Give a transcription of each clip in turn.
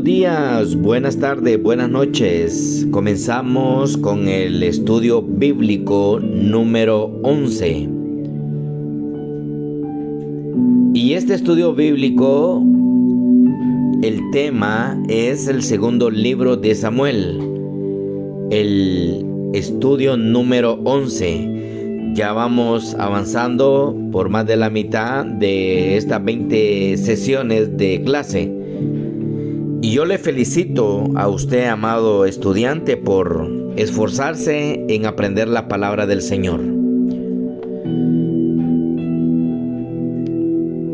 buenos días, buenas tardes, buenas noches. Comenzamos con el estudio bíblico número 11. Y este estudio bíblico, el tema es el segundo libro de Samuel, el estudio número 11. Ya vamos avanzando por más de la mitad de estas 20 sesiones de clase. Y yo le felicito a usted, amado estudiante, por esforzarse en aprender la palabra del Señor.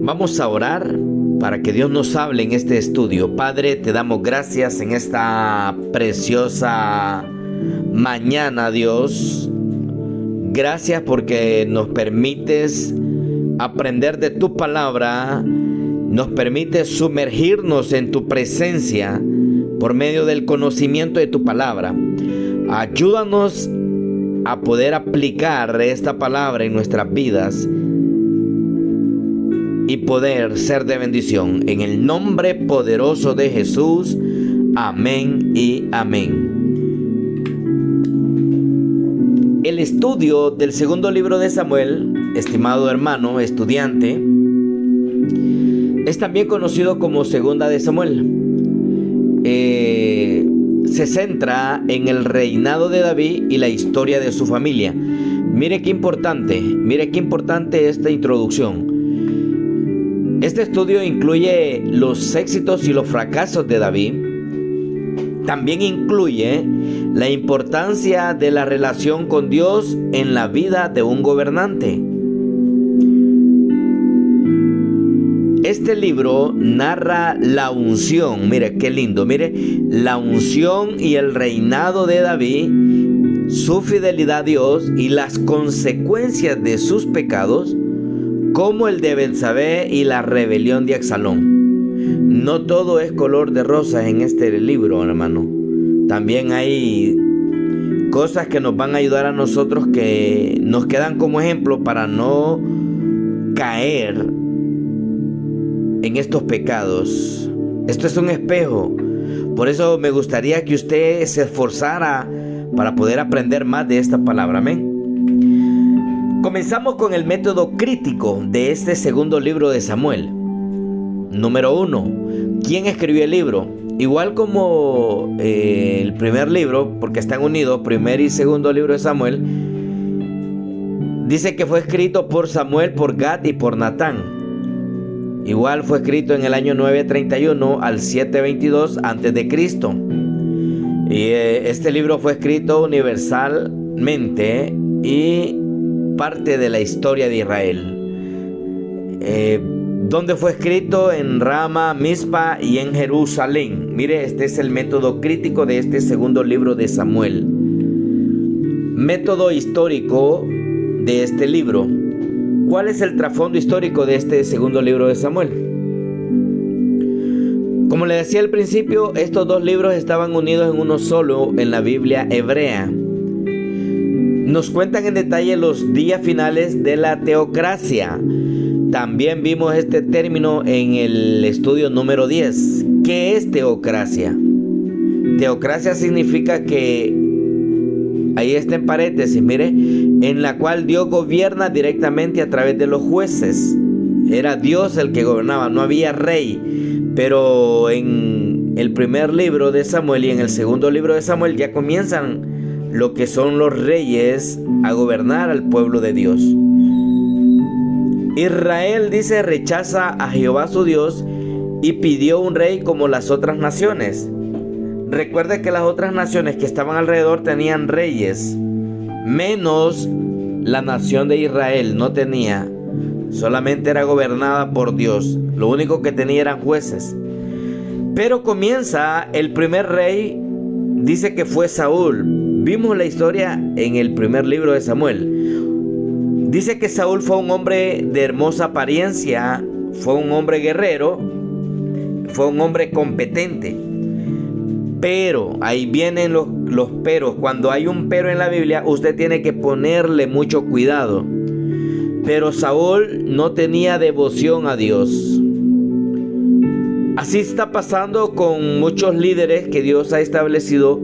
Vamos a orar para que Dios nos hable en este estudio. Padre, te damos gracias en esta preciosa mañana, Dios. Gracias porque nos permites aprender de tu palabra. Nos permite sumergirnos en tu presencia por medio del conocimiento de tu palabra. Ayúdanos a poder aplicar esta palabra en nuestras vidas y poder ser de bendición. En el nombre poderoso de Jesús. Amén y amén. El estudio del segundo libro de Samuel, estimado hermano, estudiante, es también conocido como Segunda de Samuel. Se centra en el reinado de David y la historia de su familia. Mire qué importante esta introducción. Este estudio incluye los éxitos y los fracasos de David. También incluye la importancia de la relación con Dios en la vida de un gobernante. Este libro narra la unción, mire qué lindo, la unción y el reinado de David, su fidelidad a Dios y las consecuencias de sus pecados, como el de Betsabé y la rebelión de Absalón. No todo es color de rosas en este libro, hermano. También hay cosas que nos van a ayudar a nosotros, que nos quedan como ejemplo para no caer en estos pecados. Esto es un espejo. Por eso me gustaría que usted se esforzara para poder aprender más de esta palabra. Amén. Comenzamos con el método crítico de este segundo libro de Samuel. Número 1. ¿Quién escribió el libro? Igual como el primer libro, porque están unidos, primer y segundo libro de Samuel, dice que fue escrito por Samuel, por Gad y por Natán. Igual fue escrito en el año 931 al 722 a.C. Y este libro fue escrito universalmente y parte de la historia de Israel. Donde fue escrito en Rama, Mizpa y en Jerusalén. Mire, este es el método crítico de este segundo libro de Samuel. Método histórico de este libro. ¿Cuál es el trasfondo histórico de este segundo libro de Samuel? Como le decía al principio, estos dos libros estaban unidos en uno solo en la Biblia hebrea. Nos cuentan en detalle los días finales de la teocracia. También vimos este término en el estudio número 10. ¿Qué es teocracia? Teocracia significa que, ahí está en paréntesis, mire, en la cual Dios gobierna directamente a través de los jueces. Era Dios el que gobernaba, no había rey. Pero en el primer libro de Samuel y en el segundo libro de Samuel ya comienzan lo que son los reyes a gobernar al pueblo de Dios. Israel, dice, rechaza a Jehová su Dios y pidió un rey como las otras naciones. Recuerde que las otras naciones que estaban alrededor tenían reyes, menos la nación de Israel no tenía. Solamente era gobernada por Dios. Lo único que tenía eran jueces. Pero comienza el primer rey, dice que fue Saúl. Vimos la historia en el primer libro de Samuel. Dice que Saúl fue un hombre de hermosa apariencia, fue un hombre guerrero, fue un hombre competente. Pero, ahí vienen los peros. Cuando hay un pero en la Biblia, usted tiene que ponerle mucho cuidado. Pero Saúl no tenía devoción a Dios. Así está pasando con muchos líderes que Dios ha establecido,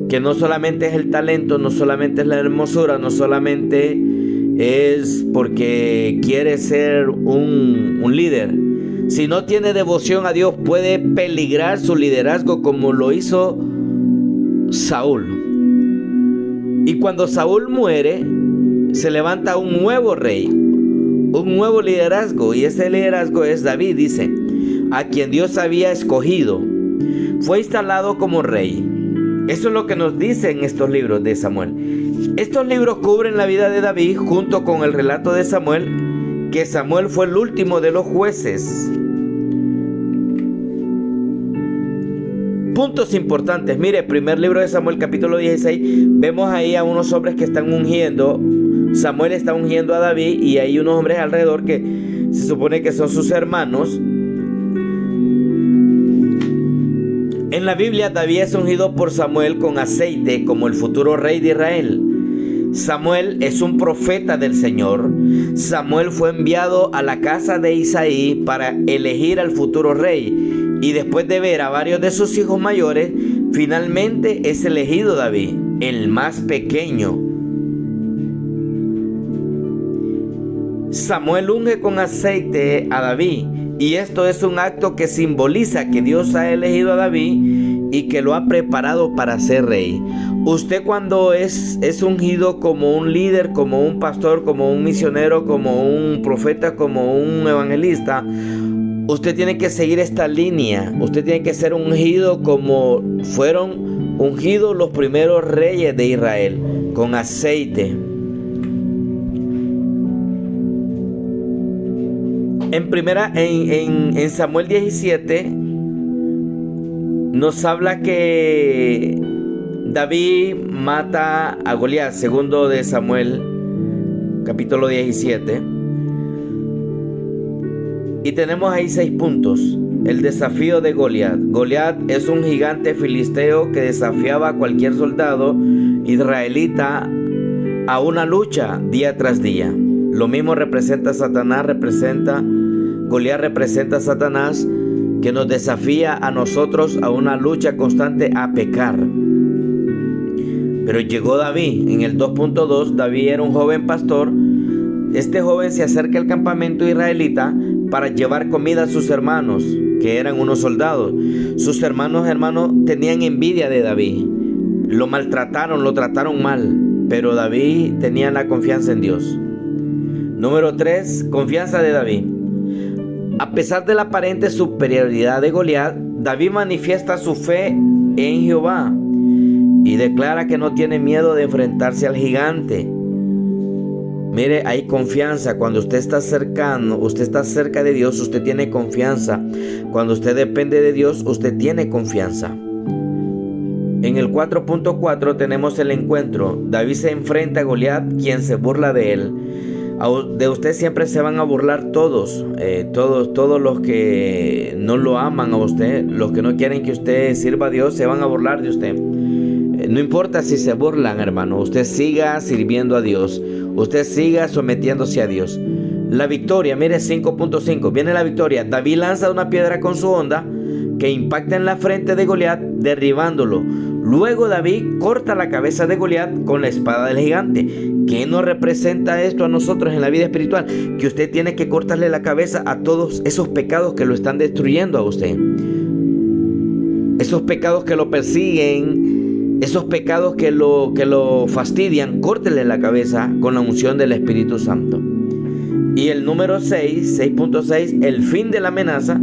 que no solamente es el talento, no solamente es la hermosura, no solamente es porque quiere ser un líder. Si no tiene devoción a Dios, puede peligrar su liderazgo como lo hizo Saúl. Y cuando Saúl muere, se levanta un nuevo rey, un nuevo liderazgo, y ese liderazgo es David, dice, a quien Dios había escogido. Fue instalado como rey. Eso es lo que nos dicen estos libros de Samuel. Estos libros cubren la vida de David junto con el relato de Samuel, que Samuel fue el último de los jueces. Puntos importantes. Mire, primer libro de Samuel, capítulo 16. Vemos ahí a unos hombres que están ungiendo. Samuel está ungiendo a David y hay unos hombres alrededor que se supone que son sus hermanos. En la Biblia, David es ungido por Samuel con aceite como el futuro rey de Israel. Samuel es un profeta del Señor. Samuel fue enviado a la casa de Isaí para elegir al futuro rey. Y después de ver a varios de sus hijos mayores, finalmente es elegido David, el más pequeño. Samuel unge con aceite a David. Y esto es un acto que simboliza que Dios ha elegido a David y que lo ha preparado para ser rey. Usted cuando es ungido como un líder, como un pastor, como un misionero, como un profeta, como un evangelista, usted tiene que seguir esta línea. Usted tiene que ser ungido como fueron ungidos los primeros reyes de Israel, con aceite. En Samuel 17 nos habla que David mata a Goliat, segundo de Samuel, capítulo 17. Y tenemos ahí 6 puntos. El desafío de Goliat. Goliat es un gigante filisteo que desafiaba a cualquier soldado israelita a una lucha día tras día. Lo mismo representa Satanás, Goliat representa a Satanás, que nos desafía a nosotros a una lucha constante a pecar. Pero llegó David, en el 2.2, David era un joven pastor. Este joven se acerca al campamento israelita para llevar comida a sus hermanos, que eran unos soldados. Sus hermanos tenían envidia de David. Lo maltrataron, lo trataron mal, pero David tenía la confianza en Dios. Número 3, confianza de David. A pesar de la aparente superioridad de Goliat, David manifiesta su fe en Jehová y declara que no tiene miedo de enfrentarse al gigante. Mire, hay confianza. Cuando usted está cerca de Dios, usted tiene confianza. Cuando usted depende de Dios, usted tiene confianza. En el 4.4 tenemos el encuentro. David se enfrenta a Goliat, quien se burla de él. De usted siempre se van a burlar todos los que no lo aman a usted, los que no quieren que usted sirva a Dios, se van a burlar de usted. No importa si se burlan, hermano, usted siga sirviendo a Dios, usted siga sometiéndose a Dios. La victoria, mire 5.5, viene la victoria. David lanza una piedra con su honda que impacta en la frente de Goliat, derribándolo. Luego David corta la cabeza de Goliat con la espada del gigante. ¿Qué nos representa esto a nosotros en la vida espiritual? Que usted tiene que cortarle la cabeza a todos esos pecados que lo están destruyendo a usted. Esos pecados que lo persiguen, esos pecados que lo fastidian, córtele la cabeza con la unción del Espíritu Santo. Y el número 6.6, el fin de la amenaza.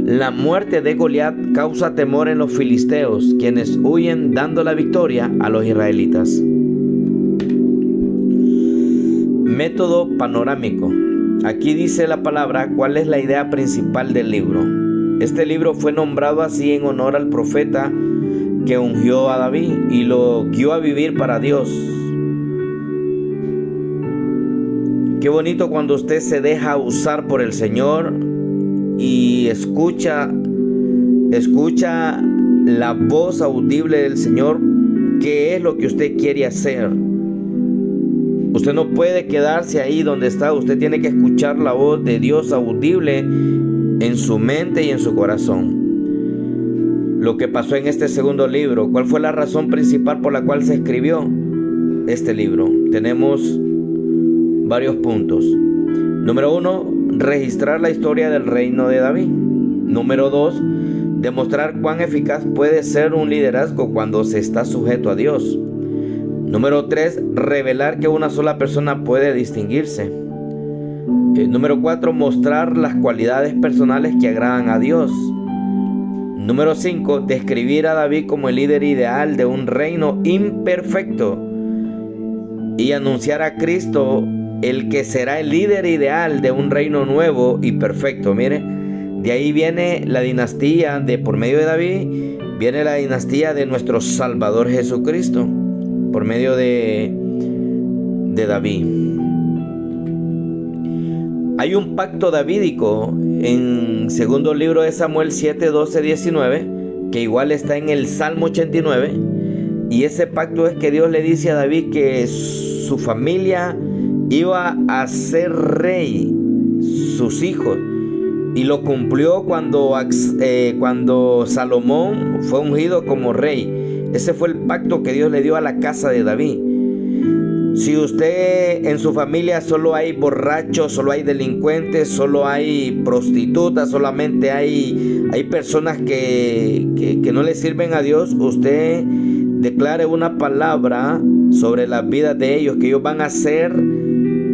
La muerte de Goliat causa temor en los filisteos, quienes huyen dando la victoria a los israelitas. Método panorámico. Aquí dice la palabra cuál es la idea principal del libro. Este libro fue nombrado así en honor al profeta que ungió a David y lo guió a vivir para Dios. Qué bonito cuando usted se deja usar por el Señor y escucha la voz audible del Señor. ¿Qué es lo que usted quiere hacer? Usted no puede quedarse ahí donde está. Usted tiene que escuchar la voz de Dios audible en su mente y en su corazón. Lo que pasó en este segundo libro, ¿cuál fue la razón principal por la cual se escribió este libro? Tenemos varios puntos. Número 1, registrar la historia del reino de David. Número 2, demostrar cuán eficaz puede ser un liderazgo cuando se está sujeto a Dios. Número 3, revelar que una sola persona puede distinguirse. Número 4, mostrar las cualidades personales que agradan a Dios. Número 5, describir a David como el líder ideal de un reino imperfecto y anunciar a Cristo, el que será el líder ideal de un reino nuevo y perfecto. Mire, de ahí viene la dinastía por medio de David, viene la dinastía de nuestro Salvador Jesucristo, por medio de David. Hay un pacto davídico en segundo libro de Samuel 7, 12, 19, que igual está en el Salmo 89, y ese pacto es que Dios le dice a David que su familia iba a ser rey, sus hijos, y lo cumplió cuando Salomón fue ungido como rey. Ese fue el pacto que Dios le dio a la casa de David. Si usted en su familia solo hay borrachos, solo hay delincuentes, solo hay prostitutas, solamente hay personas que no le sirven a Dios, usted declare una palabra sobre las vidas de ellos, que ellos van a ser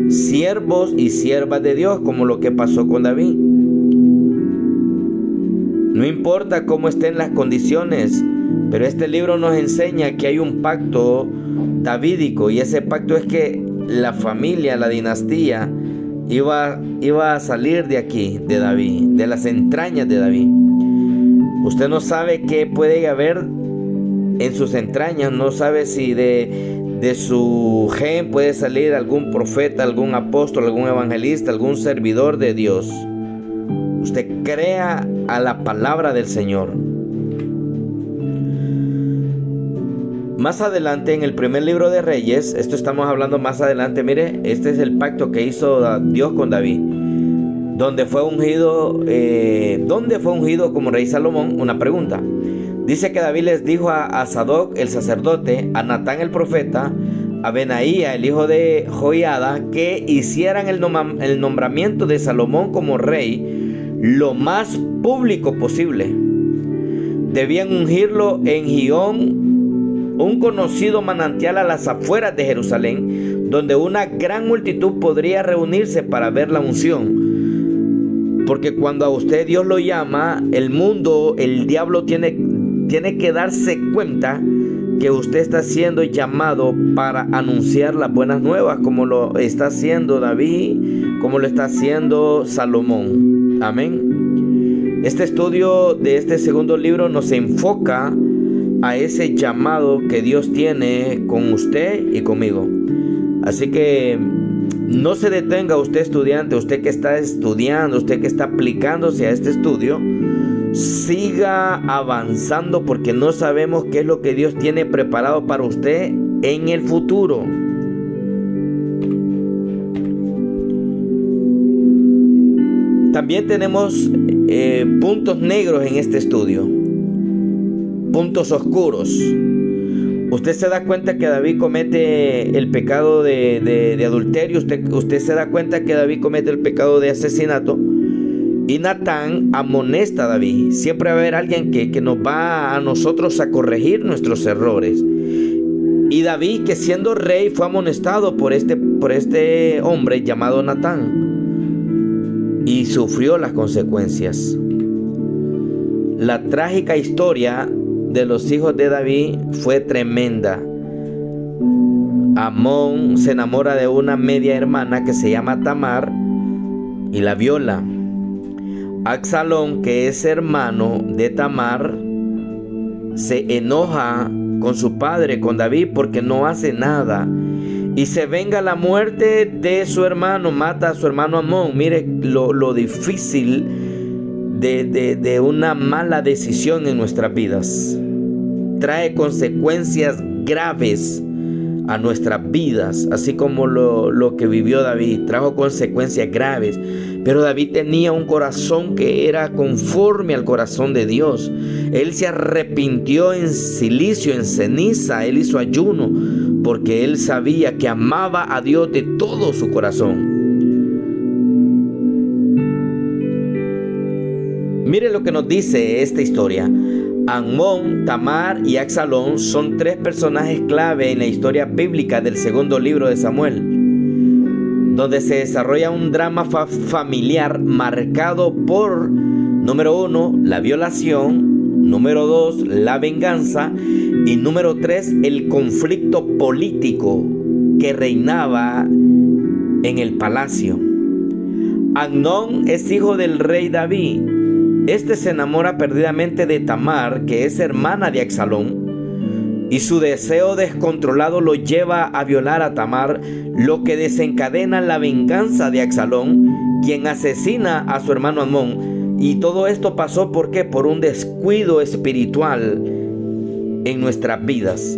siervos y siervas de Dios, como lo que pasó con David. No importa cómo estén las condiciones, pero este libro nos enseña que hay un pacto davídico, y ese pacto es que la familia, la dinastía iba a salir de aquí, de David, de las entrañas de David. Usted no sabe qué puede haber en sus entrañas, no sabe si de su gen puede salir algún profeta, algún apóstol, algún evangelista, algún servidor de Dios. Usted crea a la palabra del Señor. Más adelante, en el primer libro de Reyes, esto estamos hablando más adelante, mire, este es el pacto que hizo Dios con David, donde fue ungido como rey Salomón. Una pregunta. Dice que David les dijo a Sadoc el sacerdote, a Natán el profeta, a Benaía el hijo de Joiada, que hicieran el nombramiento de Salomón como rey lo más público posible. Debían ungirlo en Gihón, un conocido manantial a las afueras de Jerusalén, donde una gran multitud podría reunirse para ver la unción. Porque cuando a usted Dios lo llama, el mundo, el diablo tiene que darse cuenta que usted está siendo llamado para anunciar las buenas nuevas, como lo está haciendo David, como lo está haciendo Salomón. Amén. Este estudio de este segundo libro nos enfoca a ese llamado que Dios tiene con usted y conmigo. Así que no se detenga usted, estudiante, usted que está estudiando, usted que está aplicándose a este estudio. Siga avanzando, porque no sabemos qué es lo que Dios tiene preparado para usted en el futuro. También tenemos puntos negros en este estudio, puntos oscuros. Usted se da cuenta que David comete el pecado de adulterio, usted se da cuenta que David comete el pecado de asesinato, y Natán amonesta a David. Siempre va a haber alguien que nos va a nosotros a corregir nuestros errores. Y David, que siendo rey, fue amonestado por este hombre llamado Natán, y sufrió las consecuencias. La trágica historia de los hijos de David fue tremenda. Amón se enamora de una media hermana que se llama Tamar y la viola. Absalón, que es hermano de Tamar, se enoja con su padre, con David, porque no hace nada, y se venga la muerte de su hermano, mata a su hermano Amón. Mire lo difícil de una mala decisión en nuestras vidas. Trae consecuencias graves a nuestras vidas, así como lo que vivió David, trajo consecuencias graves. Pero David tenía un corazón que era conforme al corazón de Dios. Él se arrepintió en silicio, en ceniza, él hizo ayuno, porque él sabía que amaba a Dios de todo su corazón. Mire lo que nos dice esta historia. Amnón, Tamar y Absalón son tres personajes clave en la historia bíblica del segundo libro de Samuel, donde se desarrolla un drama familiar marcado por, número 1, la violación, número 2, la venganza y número 3, el conflicto político que reinaba en el palacio. Amnón es hijo del rey David. Este se enamora perdidamente de Tamar, que es hermana de Absalón, y su deseo descontrolado lo lleva a violar a Tamar, lo que desencadena la venganza de Absalón, quien asesina a su hermano Amnón. Y todo esto pasó ¿por qué? Por un descuido espiritual en nuestras vidas.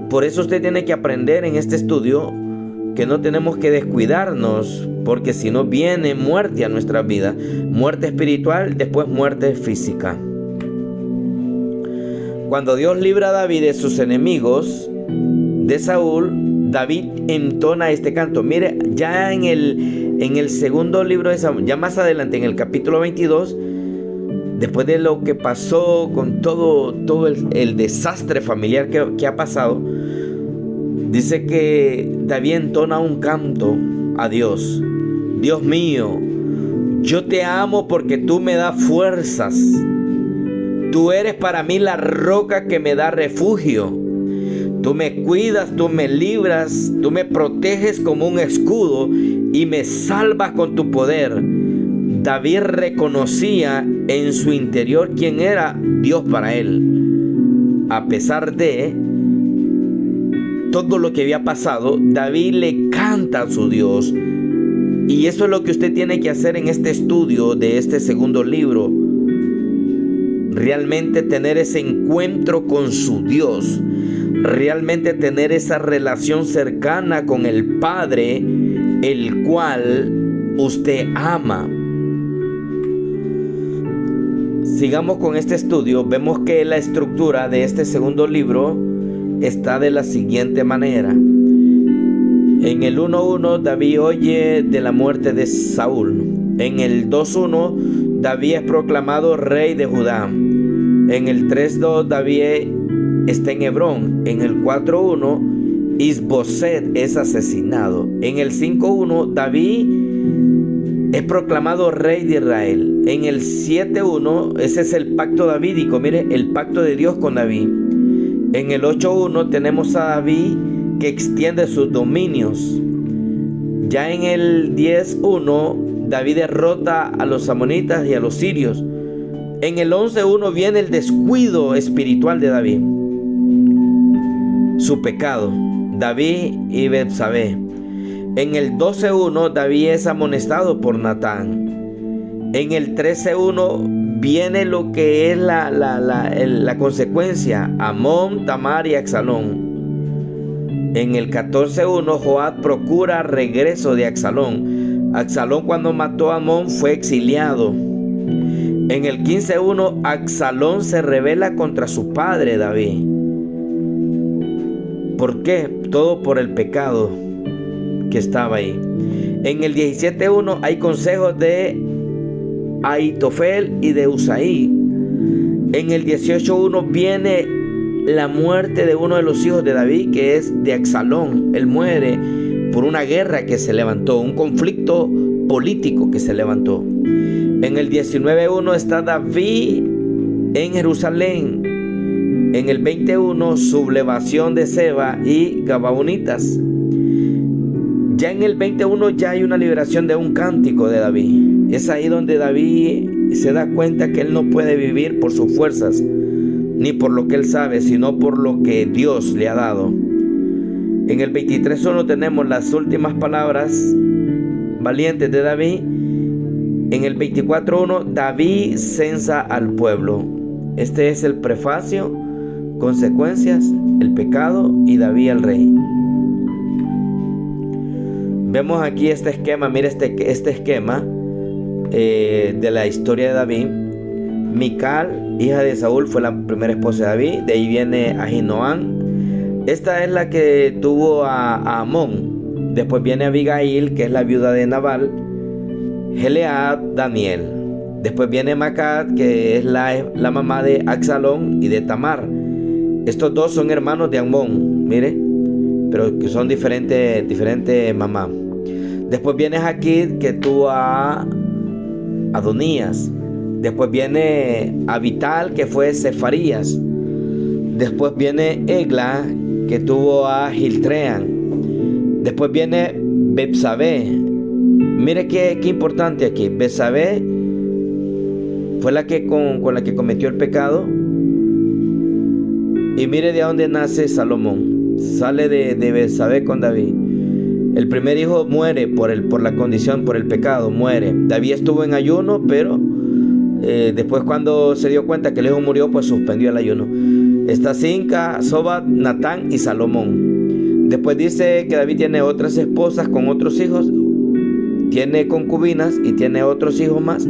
Por eso usted tiene que aprender en este estudio que no tenemos que descuidarnos, porque si no viene muerte a nuestra vida, muerte espiritual, después muerte física. Cuando Dios libra a David de sus enemigos, de Saúl, David entona este canto. Mire, ya en el segundo libro de Samuel, ya más adelante en el capítulo 22, después de lo que pasó con todo el desastre familiar que ha pasado, dice que David entona un canto a Dios. Dios mío, yo te amo porque tú me das fuerzas. Tú eres para mí la roca que me da refugio. Tú me cuidas, tú me libras, tú me proteges como un escudo y me salvas con tu poder. David reconocía en su interior quién era Dios para él. A pesar de todo lo que había pasado, David le canta a su Dios. Y eso es lo que usted tiene que hacer en este estudio de este segundo libro. Realmente tener ese encuentro con su Dios. Realmente tener esa relación cercana con el Padre, el cual usted ama. Sigamos con este estudio. Vemos que la estructura de este segundo libro está de la siguiente manera. En el 1.1 David oye de la muerte de Saúl. En el 2.1 David es proclamado rey de Judá. En el 3.2 David está en Hebrón. En el 4.1 Isboset es asesinado. En el 5.1 David es proclamado rey de Israel. En el 7.1 ese es el pacto davídico. Mire, el pacto de Dios con David. En el 8.1 tenemos a David que extiende sus dominios. Ya en el 10.1 David derrota a los amonitas y a los sirios. En el 11.1 viene el descuido espiritual de David, su pecado, David y Betsabé. En el 12.1 David es amonestado por Natán. En el 13.1 viene lo que es la consecuencia: Amnón, Tamar y Absalón. En el 14.1 Joab procura regreso de Absalón. Absalón, cuando mató a Amnón, fue exiliado. En el 15.1 Absalón se rebela contra su padre David. ¿Por qué? Todo por el pecado que estaba ahí. En el 17.1 hay consejos de Ahitofel y de Usaí. En el 18.1 viene la muerte de uno de los hijos de David, que es de Absalón. Él muere por una guerra que se levantó, un conflicto político que se levantó. En el 19.1 está David en Jerusalén. En el 20.1 sublevación de Seba y Gabaonitas. Ya en el 20.1 ya hay una liberación de un cántico de David. Es ahí donde David se da cuenta que él no puede vivir por sus fuerzas, ni por lo que él sabe, sino por lo que Dios le ha dado. En el 23.1 tenemos las últimas palabras valientes de David. En el 24.1 David censa al pueblo. Este es el prefacio, consecuencias, el pecado y David el rey. vemos aquí este esquema. Mira este esquema de la historia de David. Mical, hija de Saúl, fue la primera esposa de David. De ahí viene Ahinoam. Esta es la que tuvo a Amón. Después viene Abigail, que es la viuda de Nabal. Gilead, Daniel. Después viene Macat, que es la mamá de Absalón y de Tamar. Estos dos son hermanos de Amón, mire, pero que son diferentes mamás. Después viene Jaquid, que tuvo a Adonías. Después viene Abital, que fue Cefarías. Después viene Egla, que tuvo a Giltrean. Después viene Betsabé. Mire qué importante aquí. Betsabé fue la que con la que cometió el pecado. Y mire de dónde nace Salomón. Sale de Betsabé con David. El primer hijo muere por la condición, por el pecado, muere. David estuvo en ayuno, pero después cuando se dio cuenta que el hijo murió, pues suspendió el ayuno. Está Cinca, Sobat, Natán y Salomón. Después dice que David tiene otras esposas con otros hijos, tiene concubinas y tiene otros hijos más.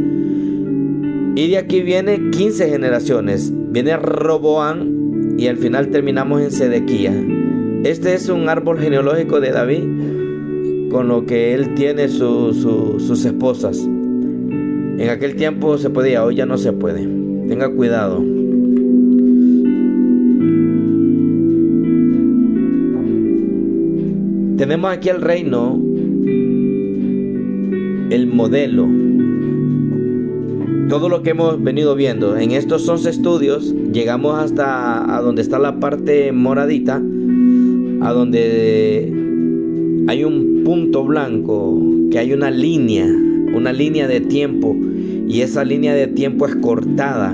Y de aquí viene 15 generaciones. Viene Roboam y al final terminamos en Sedequía. Este es un árbol genealógico de David, con lo que él tiene sus esposas. En aquel tiempo se podía, hoy ya no se puede. Tenga cuidado. Tenemos aquí el reino, el modelo. Todo lo que hemos venido viendo en estos 11 estudios, llegamos hasta a donde está la parte moradita, a donde hay un punto blanco, que hay una línea de tiempo, y esa línea de tiempo es cortada.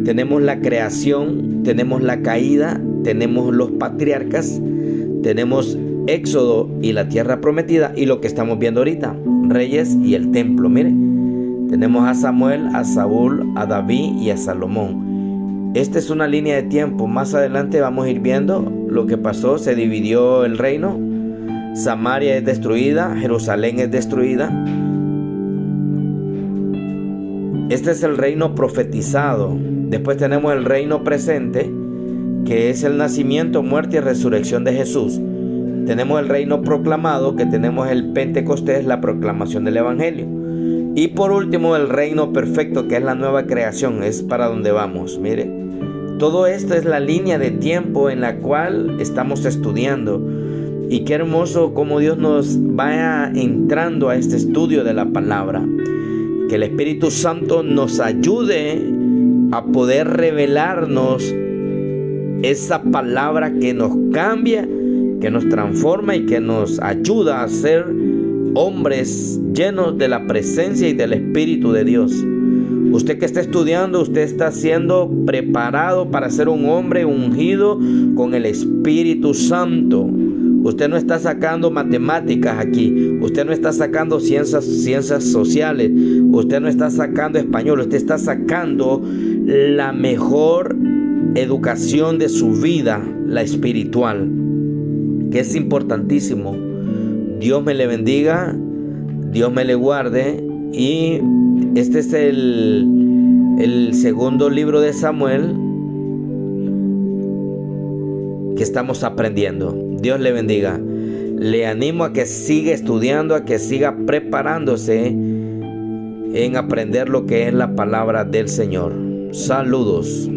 Tenemos la creación, tenemos la caída, tenemos los patriarcas, tenemos Éxodo y la tierra prometida, y lo que estamos viendo ahorita, reyes y el templo. Mire, tenemos a Samuel, a Saúl, a David y a Salomón. Esta es una línea de tiempo. Más adelante vamos a ir viendo lo que pasó. Se dividió el reino. Samaria es destruida, Jerusalén es destruida. Este es el reino profetizado. Después tenemos el reino presente, que es el nacimiento, muerte y resurrección de Jesús. Tenemos el reino proclamado, que tenemos el Pentecostés, la proclamación del Evangelio. Y por último, el reino perfecto, que es la nueva creación, es para donde vamos. Mire, todo esto es la línea de tiempo en la cual estamos estudiando. Y qué hermoso cómo Dios nos vaya entrando a este estudio de la palabra. Que el Espíritu Santo nos ayude a poder revelarnos esa palabra que nos cambia, que nos transforma y que nos ayuda a ser hombres llenos de la presencia y del Espíritu de Dios. Usted que está estudiando, usted está siendo preparado para ser un hombre ungido con el Espíritu Santo. Usted no está sacando matemáticas aquí, usted no está sacando ciencias sociales, usted no está sacando español, usted está sacando la mejor educación de su vida, la espiritual, que es importantísimo. Dios me le bendiga, Dios me le guarde. Y este es el segundo libro de Samuel que estamos aprendiendo. Dios le bendiga. Le animo a que siga estudiando, a que siga preparándose en aprender lo que es la palabra del Señor. Saludos.